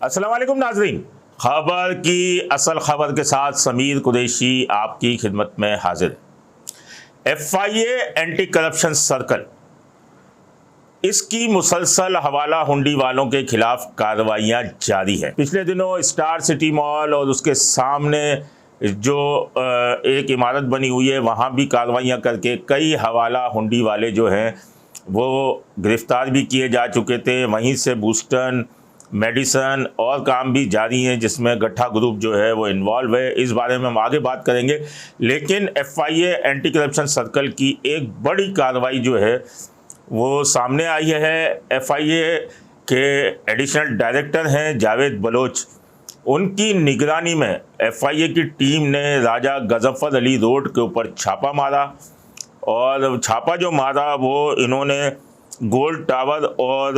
السلام علیکم ناظرین، خبر کی اصل خبر کے ساتھ سمیر قریشی آپ کی خدمت میں حاضر ہے۔ ایف آئی اے اینٹی کرپشن سرکل، اس کی مسلسل حوالہ ہنڈی والوں کے خلاف کارروائیاں جاری ہیں۔ پچھلے دنوں اسٹار سٹی مال اور اس کے سامنے جو ایک عمارت بنی ہوئی ہے وہاں بھی کارروائیاں کر کے کئی حوالہ ہنڈی والے جو ہیں وہ گرفتار بھی کیے جا چکے تھے۔ وہیں سے بوسٹن، میڈیسن اور کام بھی جاری ہیں جس میں گٹھا گروپ جو ہے وہ انوالو ہے۔ اس بارے میں ہم آگے بات کریں گے، لیکن ایف آئی اے اینٹی کرپشن سرکل کی ایک بڑی کارروائی جو ہے وہ سامنے آئی ہے۔ ایف آئی اے کے ایڈیشنل ڈائریکٹر ہیں جاوید بلوچ، ان کی نگرانی میں ایف آئی اے کی ٹیم نے راجہ غضنفر علی روڈ کے اوپر چھاپا مارا، اور چھاپا جو مارا وہ انہوں نے گولڈ ٹاور اور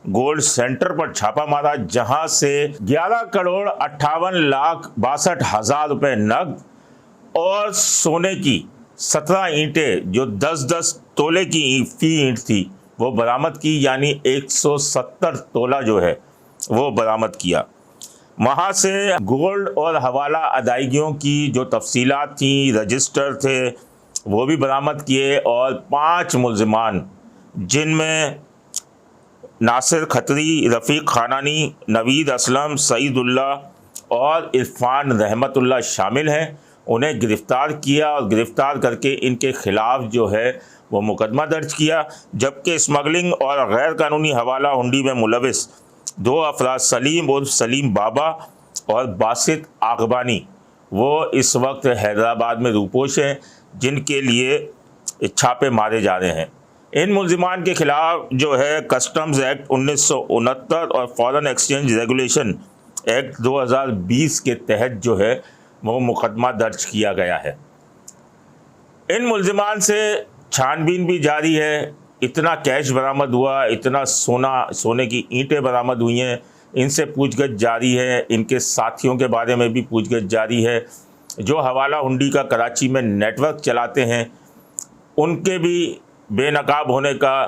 گولڈ سینٹر پر چھاپا مارا، جہاں سے 11,58,62,000 روپے نقد اور سونے کی 17 اینٹیں جو 10-10 تولے کی فی اینٹ تھی وہ برآمد کی، یعنی 170 تولہ جو ہے وہ برآمد کیا۔ وہاں سے گولڈ اور حوالہ ادائیگیوں کی جو تفصیلات تھیں، رجسٹر تھے، وہ بھی برآمد کیے، اور 5 ملزمان جن میں ناصر کھتری، رفیق خانانی، نوید اسلم، سعید اللہ اور عرفان رحمت اللہ شامل ہیں، انہیں گرفتار کیا، اور گرفتار کر کے ان کے خلاف جو ہے وہ مقدمہ درج کیا۔ جبکہ اسمگلنگ اور غیر قانونی حوالہ ہنڈی میں ملوث 2 افراد سلیم عرف سلیم بابا اور باسط آغبانی وہ اس وقت حیدرآباد میں روپوش ہیں، جن کے لیے چھاپے مارے جا رہے ہیں۔ ان ملزمان کے خلاف جو ہے کسٹمز ایکٹ 1969 اور فارن ایکسچینج ریگولیشن ایکٹ 2020 کے تحت جو ہے وہ مقدمہ درج کیا گیا ہے۔ ان ملزمان سے چھان بین بھی جاری ہے۔ اتنا کیش برآمد ہوا، اتنا سونے کی اینٹیں برآمد ہوئی ہیں، ان سے پوچھ گچھ جاری ہے۔ ان کے ساتھیوں کے بارے میں بھی پوچھ گچھ جاری ہے۔ جو حوالہ ہنڈی کا کراچی میں نیٹ ورک چلاتے ہیں ان کے بھی بے نقاب ہونے کا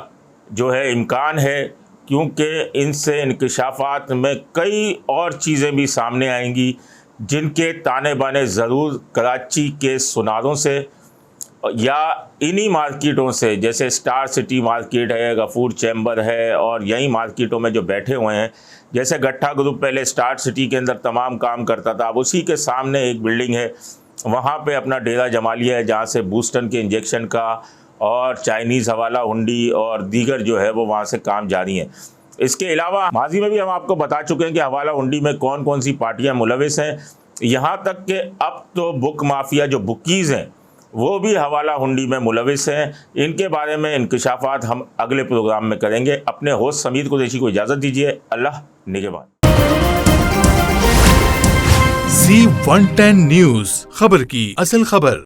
جو ہے امکان ہے، کیونکہ ان سے انکشافات میں کئی اور چیزیں بھی سامنے آئیں گی جن کے تانے بانے ضرور کراچی کے سناروں سے یا انہی مارکیٹوں سے، جیسے اسٹار سٹی مارکیٹ ہے، غفور چیمبر ہے، اور یہی مارکیٹوں میں جو بیٹھے ہوئے ہیں، جیسے گٹھا گروپ پہلے اسٹار سٹی کے اندر تمام کام کرتا تھا، اب اسی کے سامنے ایک بلڈنگ ہے، وہاں پہ اپنا ڈیرا جما لیا ہے، جہاں سے بوسٹن کے انجیکشن کا اور چائنیز حوالہ ہنڈی اور دیگر جو ہے وہ وہاں سے کام جاری ہیں۔ اس کے علاوہ ماضی میں بھی ہم آپ کو بتا چکے ہیں کہ حوالہ ہنڈی میں کون کون سی پارٹیاں ملوث ہیں، یہاں تک کہ اب تو بک مافیا جو بکیز ہیں وہ بھی حوالہ ہنڈی میں ملوث ہیں۔ ان کے بارے میں انکشافات ہم اگلے پروگرام میں کریں گے۔ اپنے ہوسٹ سمیر قریشی کو اجازت دیجیے۔ اللہ نگہبان۔ Z110 نیوز، خبر کی اصل خبر۔